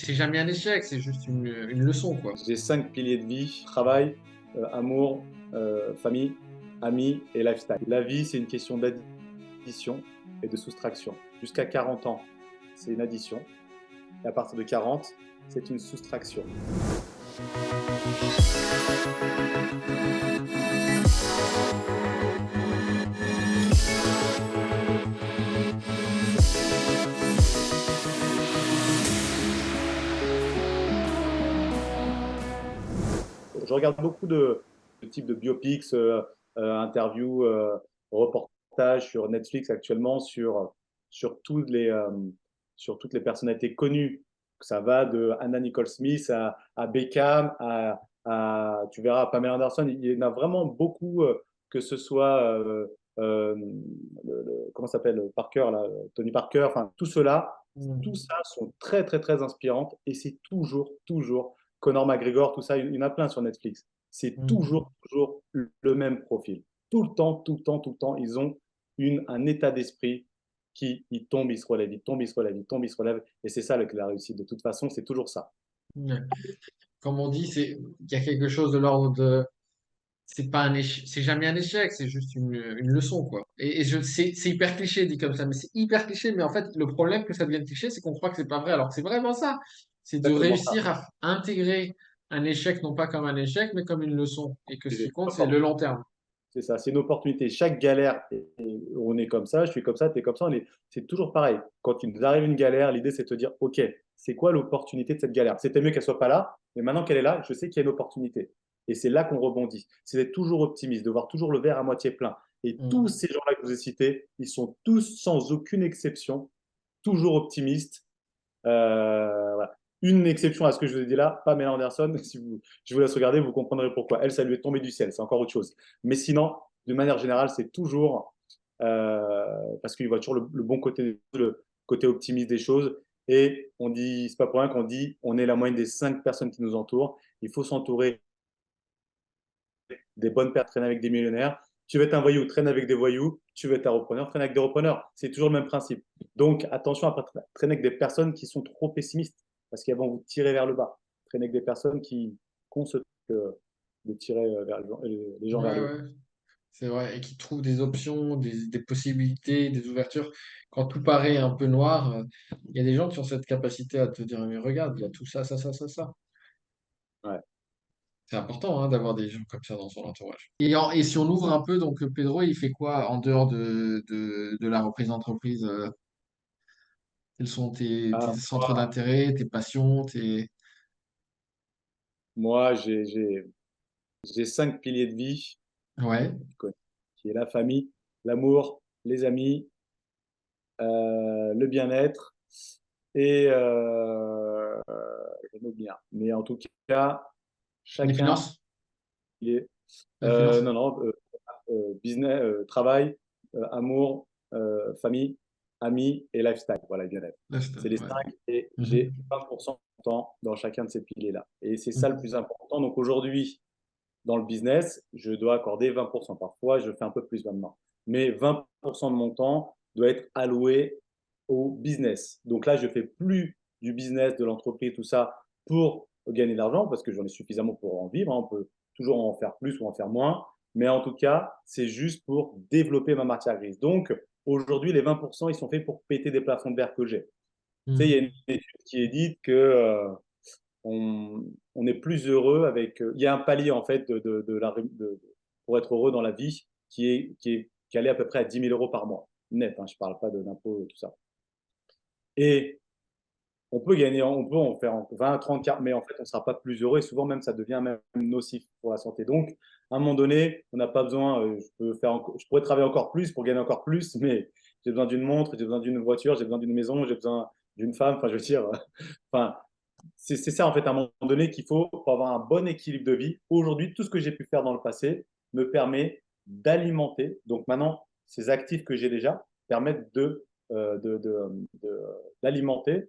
c'est jamais un échec, c'est juste une leçon, quoi. J'ai 5 piliers de vie: travail, amour, famille, amis et lifestyle. La vie, c'est une question d'addition et de soustraction. Jusqu'à 40 ans, c'est une addition et à partir de 40, c'est une soustraction. Je regarde beaucoup de types de biopics, interviews, reportages sur Netflix actuellement sur, sur toutes les personnalités connues. Ça va de Anna Nicole Smith à Beckham, tu verras, Pamela Anderson. Il y en a vraiment beaucoup, que ce soit comment s'appelle Parker, là, Tony Parker, enfin tout cela, tout Mm. ça sont très très très inspirantes et c'est toujours Conor McGregor, tout ça, il y en a plein sur Netflix. C'est Mm. toujours le même profil. Tout le temps, tout le temps, tout le temps, ils ont un état d'esprit qui, ils tombent, ils se relèvent, ils tombent, ils se relèvent, ils tombent, ils se relèvent. Et c'est ça la réussite. De toute façon, c'est toujours ça. Ouais. Comme on dit, il y a quelque chose de l'ordre de, c'est pas un échec, c'est jamais un échec, c'est juste une leçon, quoi. C'est hyper cliché dit comme ça, mais c'est hyper cliché. Mais en fait, le problème que ça devienne cliché, c'est qu'on croit que c'est pas vrai, alors que c'est vraiment ça. C'est de Exactement ça. réussir à intégrer un échec, non pas comme un échec, mais comme une leçon. Et que ce C'est qui une compte, c'est le long opportunité. terme. C'est ça, c'est une opportunité. Chaque galère, on est comme ça, je suis comme ça, tu es comme ça. C'est toujours pareil. Quand il nous arrive une galère, l'idée, c'est de te dire, OK, c'est quoi l'opportunité de cette galère? C'était mieux qu'elle soit pas là, mais maintenant qu'elle est là, je sais qu'il y a une opportunité. Et c'est là qu'on rebondit. C'est d'être toujours optimiste, de voir toujours le verre à moitié plein. Et tous Mm. ces gens-là que je vous ai cités, ils sont tous, sans aucune exception, toujours optimistes. Voilà. Une exception à ce que je vous ai dit là, Pamela Anderson, si vous, je vous laisse regarder, vous comprendrez pourquoi. Elle, ça lui est tombé du ciel, c'est encore autre chose. Mais sinon, de manière générale, c'est toujours parce qu'il voit toujours le bon côté, le côté optimiste des choses. Et on dit, c'est pas pour rien qu'on dit, on est la moyenne des 5 personnes qui nous entourent. Il faut s'entourer des bonnes personnes, traîner avec des millionnaires. Tu veux être un voyou, traîne avec des voyous. Tu veux être un repreneur, traîne avec des repreneurs. C'est toujours le même principe. Donc, attention à traîner avec des personnes qui sont trop pessimistes parce qu'elles vont vous tirer vers le bas. Traîner avec des personnes qui ont ce truc de tirer vers les gens vers Ouais, le haut. ouais, c'est vrai. Et qui trouvent des options, des possibilités, des ouvertures. Quand tout paraît un peu noir, il y a des gens qui ont cette capacité à te dire, mais regarde, il y a tout ça, ça, ça, ça, ça. Ouais. C'est important hein, d'avoir des gens comme ça dans son entourage. Et si on ouvre un peu, donc Pedro, il fait quoi en dehors de la reprise d'entreprise? Quels sont tes Ah, centres d'intérêt, tes passions, tes... moi, j'ai 5 piliers de vie Ouais. qui est la famille, l'amour, les amis, le bien-être et j'en oublie un. Mais en tout cas, Les chacun finances? il est La finance? non, non, business, travail, amour, famille, amis et lifestyle. Voilà, bien-être. C'est les Ouais. 5 et Mhm. j'ai 20% de temps dans chacun de ces piliers-là. Et c'est ça le Mhm. plus important. Donc aujourd'hui, dans le business, je dois accorder 20%. Parfois, je fais un peu plus maintenant. Mais 20% de mon temps doit être alloué au business. Donc là, je ne fais plus du business, de l'entreprise, tout ça, pour gagner de l'argent, parce que j'en ai suffisamment pour en vivre. Hein. On peut toujours en faire plus ou en faire moins. Mais en tout cas, c'est juste pour développer ma matière grise. Donc, aujourd'hui, les 20%, ils sont faits pour péter des plafonds de verre que j'ai. Tu sais, il y a Mhm. une étude qui est dite que on, on est plus heureux avec. Il y a un palier en fait pour être heureux dans la vie qui allait à peu près à 10 000 euros par mois net. Hein, je ne parle pas d'impôts et tout ça. Et on peut gagner, on peut en faire 20, 30, 40, mais en fait, on ne sera pas plus heureux et souvent même ça devient même nocif pour la santé. Donc, à un moment donné, on n'a pas besoin. Je pourrais travailler encore plus pour gagner encore plus, mais j'ai besoin d'une montre, j'ai besoin d'une voiture, j'ai besoin d'une maison, j'ai besoin d'une femme. Enfin, je veux dire, enfin, c'est ça, en fait, à un moment donné, qu'il faut pour avoir un bon équilibre de vie. Aujourd'hui, tout ce que j'ai pu faire dans le passé me permet d'alimenter. Donc maintenant, ces actifs que j'ai déjà permettent d'alimenter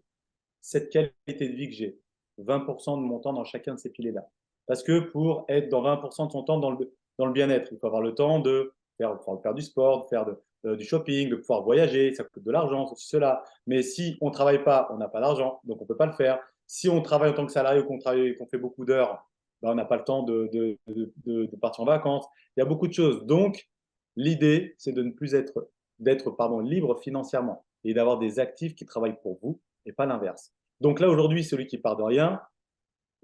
cette qualité de vie que j'ai. 20% de mon temps dans chacun de ces piliers-là. Parce que pour être dans 20% de son temps dans le bien-être, il faut avoir le temps de faire du sport, de faire du shopping, de pouvoir voyager, ça coûte de l'argent, ceci, cela. Mais si on ne travaille pas, on n'a pas d'argent, donc on ne peut pas le faire. Si on travaille en tant que salarié ou qu'on fait beaucoup d'heures, ben, on n'a pas le temps de partir en vacances. Il y a beaucoup de choses. Donc, l'idée, c'est de ne plus d'être libre financièrement et d'avoir des actifs qui travaillent pour vous et pas l'inverse. Donc là, aujourd'hui, celui qui part de rien,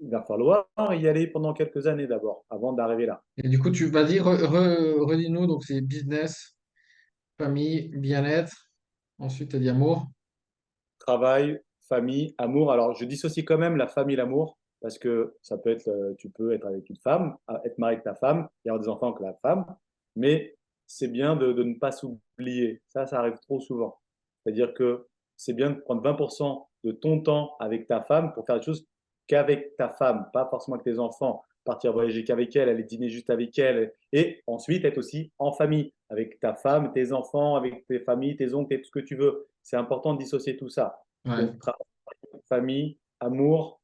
il va falloir y aller pendant quelques années d'abord, avant d'arriver là. Et du coup, tu vas-y, redis-nous, donc c'est business, famille, bien-être. Ensuite, tu as dit amour. Travail, famille, amour. Alors, je dissocie quand même la famille et l'amour parce que ça peut être, tu peux être avec une femme, être marié avec ta femme et avoir des enfants avec la femme, mais c'est bien de ne pas s'oublier. Ça arrive trop souvent. C'est-à-dire que c'est bien de prendre 20% de ton temps avec ta femme pour faire des choses qu'avec ta femme, pas forcément avec tes enfants. Partir voyager qu'avec elle, aller dîner juste avec elle, et ensuite être aussi en famille, avec ta femme, tes enfants, avec tes familles, tes oncles, et tout ce que tu veux. C'est important de dissocier tout ça. Ouais. Donc, travail, famille, amour,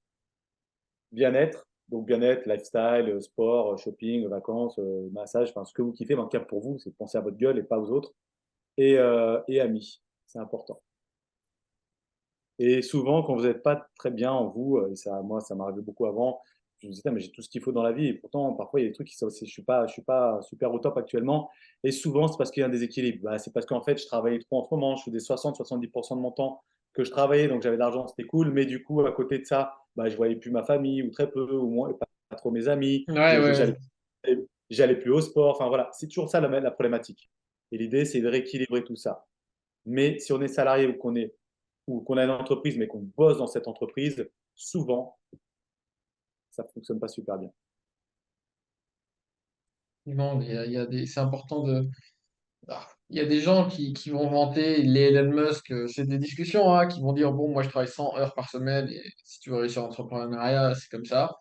bien-être. Donc, bien-être, lifestyle, sport, shopping, vacances, massage, enfin, ce que vous kiffez. En tout cas, pour vous, c'est de penser à votre gueule et pas aux autres. Et amis, c'est important. Et souvent, quand vous n'êtes pas très bien en vous, et ça, moi, ça m'arrivait beaucoup avant, je me disais, mais j'ai tout ce qu'il faut dans la vie. Et pourtant, parfois, il y a des trucs qui sont aussi, je suis pas super au top actuellement. Et souvent, c'est parce qu'il y a un déséquilibre. Bah, c'est parce qu'en fait, je travaillais trop en ce moment. Je faisais 60-70% de mon temps que je travaillais. Donc, j'avais de l'argent, c'était cool. Mais du coup, à côté de ça, bah, je voyais plus ma famille, ou très peu, ou moins, pas trop mes amis. Ouais, Et ouais. j'allais plus au sport. Enfin, voilà, c'est toujours ça la problématique. Et l'idée, c'est de rééquilibrer tout ça. Mais si on est salarié ou qu'on a une entreprise, mais qu'on bosse dans cette entreprise, souvent, ça ne fonctionne pas super bien. Non, c'est important de. Ah, il y a des gens qui vont vanter les Elon Musk, c'est des discussions, hein, qui vont dire, bon, moi je travaille 100 heures par semaine et si tu veux réussir en entrepreneuriat, c'est comme ça.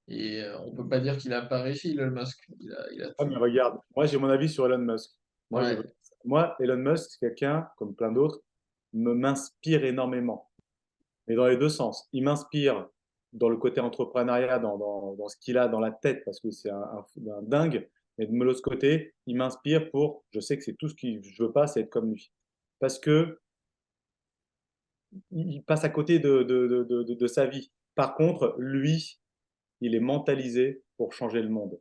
Et on peut pas dire qu'il a pas réussi, Elon Musk. Il a Ah, mais tout. regarde, moi j'ai mon avis sur Elon Musk. Moi, je, Ouais, moi Elon Musk, c'est quelqu'un, comme plein d'autres, m'inspire énormément. Mais dans les deux sens. Il m'inspire dans le côté entrepreneuriat, dans ce qu'il a dans la tête, parce que c'est un dingue. Mais de l'autre côté, il m'inspire pour, je sais que c'est tout ce que je veux pas, c'est être comme lui. Parce que il passe à côté de sa vie. Par contre, lui, il est mentalisé pour changer le monde.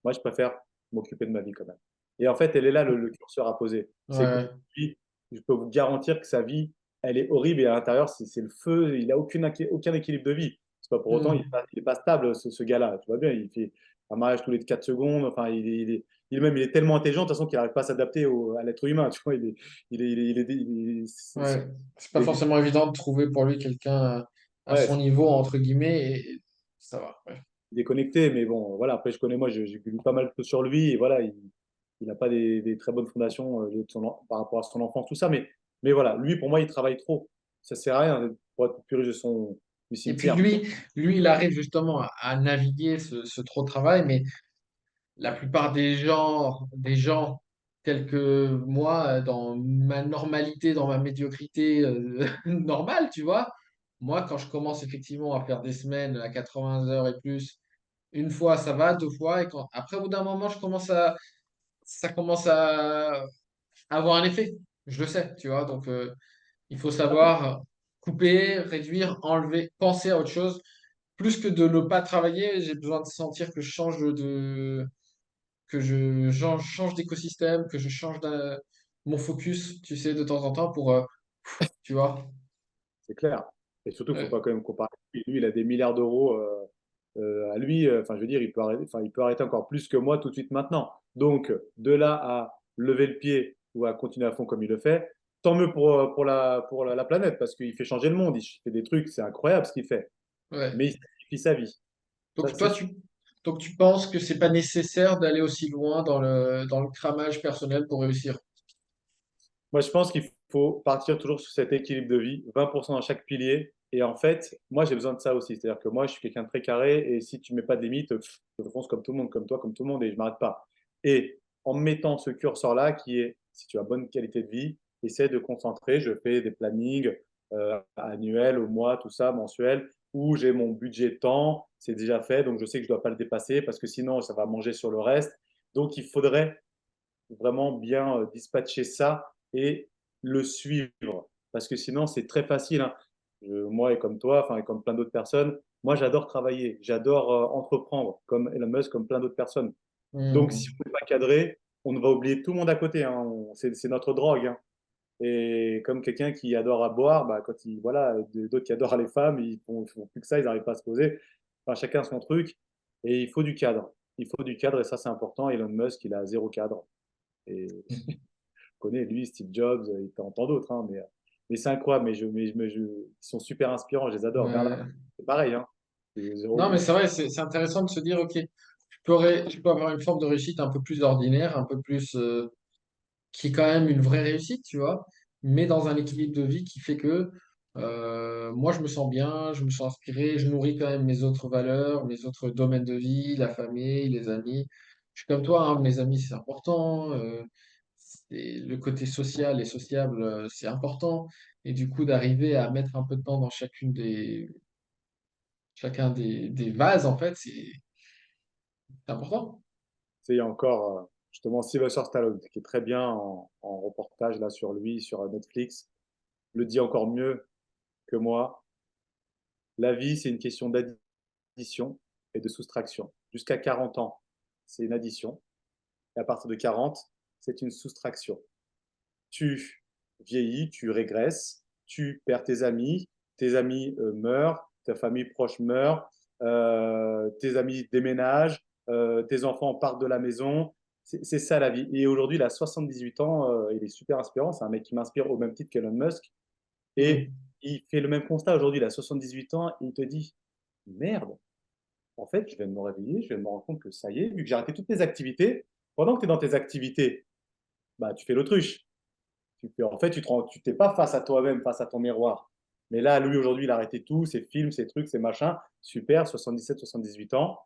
Moi, je préfère m'occuper de ma vie quand même. Et en fait, elle est là le curseur à poser. C'est que ouais, lui, je peux vous garantir que sa vie, elle est horrible et à l'intérieur, c'est le feu. Il n'a aucun équilibre de vie. C'est pas pour autant, hmm, il est pas stable, ce gars-là. Tu vois bien, il fait un mariage tous les 4 secondes. Enfin, il est tellement intelligent, de toute façon, qu'il n'arrive pas à s'adapter à l'être humain. Tu vois, ouais. C'est pas forcément évident de trouver pour lui quelqu'un à ouais, son niveau, entre guillemets, et ça va. Ouais. déconnecté, mais bon, voilà, après, je connais, moi, j'ai lu pas mal de choses sur lui, et voilà, il n'a pas des très bonnes fondations par rapport à son enfance, tout ça, mais voilà, lui, pour moi, il travaille trop. Ça sert à rien pour être plus riche du Et puis cimetière. lui, il arrive justement à naviguer ce trop de travail, mais la plupart des gens tels que moi, dans ma normalité, dans ma médiocrité normale, tu vois, moi, quand je commence effectivement à faire des semaines à 80 heures et plus, une fois, ça va, deux fois, et après, au bout d'un moment, ça commence à avoir un effet. Je le sais, tu vois, donc il faut savoir couper, réduire, enlever, penser à autre chose. Plus que de ne pas travailler, j'ai besoin de sentir que je change change d'écosystème, que je change mon focus, tu sais, de temps en temps pour, tu vois. C'est clair. Et surtout, il ne faut Ouais, pas quand même comparer. Lui, il a des milliards d'euros à lui. Enfin, je veux dire, il peut arrêter encore plus que moi tout de suite maintenant. Donc, de là à lever le pied ou à continuer à fond comme il le fait, tant mieux pour la planète parce qu'il fait changer le monde. Il fait des trucs, c'est incroyable ce qu'il fait. ouais. Mais il sacrifie sa vie. Ça, Donc c'est toi, sûr. donc tu penses que c'est pas nécessaire d'aller aussi loin dans le cramage personnel pour réussir? Moi, je pense qu'il faut partir toujours sur cet équilibre de vie, 20% dans chaque pilier. Et en fait, moi, j'ai besoin de ça aussi. C'est-à-dire que moi, je suis quelqu'un de très carré et si tu ne mets pas de limite, je fonce comme tout le monde, comme toi, comme tout le monde et je ne m'arrête pas. Et en mettant ce curseur-là, qui est, si tu as bonne qualité de vie, essaie de concentrer. Je fais des plannings annuels, au mois, tout ça, mensuels, où j'ai mon budget temps, c'est déjà fait, donc je sais que je ne dois pas le dépasser parce que sinon, ça va manger sur le reste. Donc, il faudrait vraiment bien dispatcher ça et le suivre. Parce que sinon, c'est très facile, hein. Moi et comme toi, enfin, et comme plein d'autres personnes, moi, j'adore travailler, j'adore entreprendre, comme Elon Musk, comme plein d'autres personnes. Donc, si Mhm. on n'est pas cadré, on va oublier tout le monde à côté, hein. C'est notre drogue, hein. Et comme quelqu'un qui adore à boire, bah, quand il, voilà, d'autres qui adorent les femmes, ils font plus que ça, ils n'arrivent pas à se poser. Enfin, chacun son truc. Et il faut du cadre. Il faut du cadre et ça, c'est important. Elon Musk, il a zéro cadre. Et je connais, lui, Steve Jobs, et tant d'autres, hein, mais c'est incroyable. Ils sont super inspirants, je les adore. Bernard, Ouais. c'est pareil, hein. C'est Non, mais zéro. c'est vrai, c'est intéressant de se dire, OK, tu peux avoir une forme de réussite un peu plus ordinaire, un peu plus, qui est quand même une vraie réussite, tu vois, mais dans un équilibre de vie qui fait que moi, je me sens bien, je me sens inspiré, je nourris quand même mes autres valeurs, mes autres domaines de vie, la famille, les amis. Je suis comme toi, hein, mes amis, c'est important. Le côté social et sociable, c'est important. Et du coup, d'arriver à mettre un peu de temps dans chacun des vases, en fait, c'est important. Tu sais, il y a encore justement Sylvester Stallone, qui est très bien en reportage là, sur lui, sur Netflix, le dit encore mieux que moi. La vie, c'est une question d'addition et de soustraction. Jusqu'à 40 ans, c'est une addition. Et à partir de 40, c'est une soustraction. Tu vieillis, tu régresses, tu perds tes amis meurent, ta famille proche meurt, tes amis déménagent, tes enfants partent de la maison. C'est ça la vie. Et aujourd'hui, il a 78 ans, il est super inspirant. C'est un mec qui m'inspire au même titre qu'Elon Musk. Et Mm. il fait le même constat aujourd'hui, il a 78 ans, et il te dit, merde, en fait, je viens de me réveiller, je viens de me rendre compte que ça y est, vu que j'ai arrêté toutes mes activités, pendant que tu es dans tes activités, bah, tu fais l'autruche. En fait, tu t'es pas face à toi-même, face à ton miroir. Mais là, lui, aujourd'hui, il a arrêté tout, ses films, ses trucs, ses machins. Super, 77, 78 ans.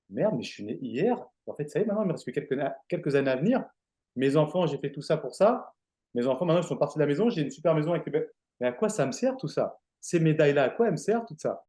Merde, mais je suis né hier. En fait, ça y est, maintenant, il me reste que quelques années à venir. Mes enfants, j'ai fait tout ça pour ça. Mes enfants, maintenant, ils sont partis de la maison. J'ai une super maison avec les... Mais à quoi ça me sert tout ça? Ces médailles-là, à quoi elles me servent tout ça?